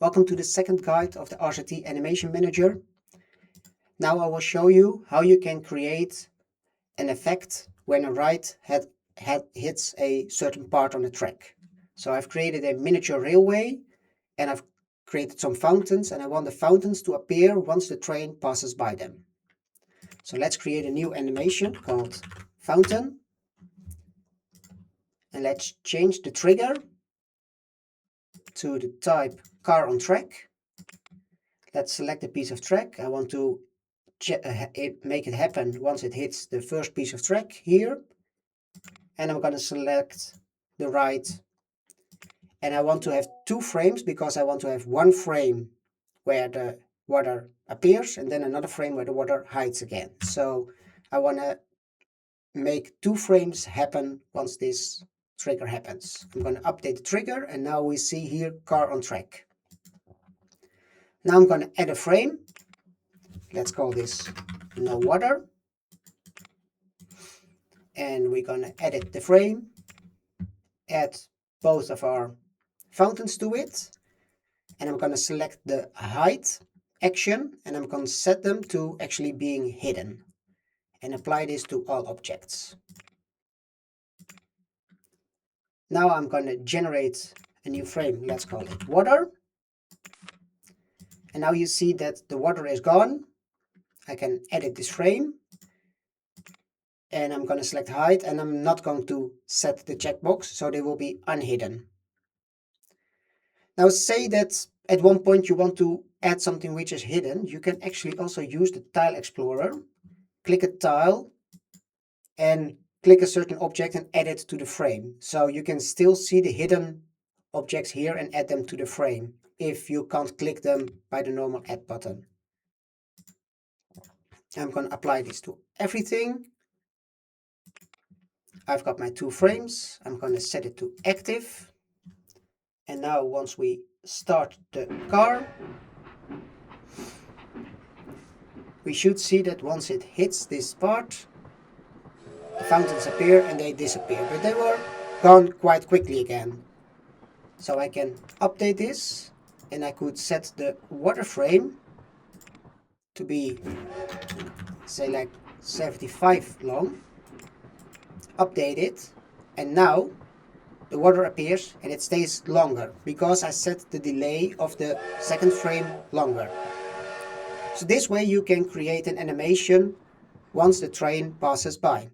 Welcome to the second guide of the RCT Animation Manager. Now I will show you how you can create an effect when a ride hits a certain part on the track. So I've created a miniature railway and I've created some fountains, and I want the fountains to appear once the train passes by them. So let's create a new animation called fountain, and let's change the trigger to the type car on track. Let's select a piece of track. I want to make it happen once it hits the first piece of track here. And I'm going to select the ride. And I want to have 2 frames because I want to have 1 frame where the water appears and then another frame where the water hides again. So I want to make 2 frames happen once this trigger happens. I'm going to update the trigger, and now we see here car on track. Now I'm going to add a frame. Let's call this no water. And we're going to edit the frame, add both of our fountains to it, and I'm going to select the hide action, and I'm going to set them to actually being hidden and apply this to all objects. Now I'm going to generate a new frame. Let's call it water. And now you see that the water is gone. I can edit this frame, and I'm going to select hide, and I'm not going to set the checkbox, so they will be unhidden. Now say that at one point you want to add something which is hidden. You can actually also use the tile explorer, click a tile and click a certain object and add it to the frame. So you can still see the hidden objects here and add them to the frame if you can't click them by the normal add button. I'm going to apply this to everything. I've got my 2 frames. I'm going to set it to active. And now once we start the car, we should see that once it hits this part, the fountains appear and they disappear, but they were gone quite quickly again. So I can update this, and I could set the water frame to be, say, like 75 long, update it, and now the water appears and it stays longer because I set the delay of the second frame longer. So this way you can create an animation once the train passes by.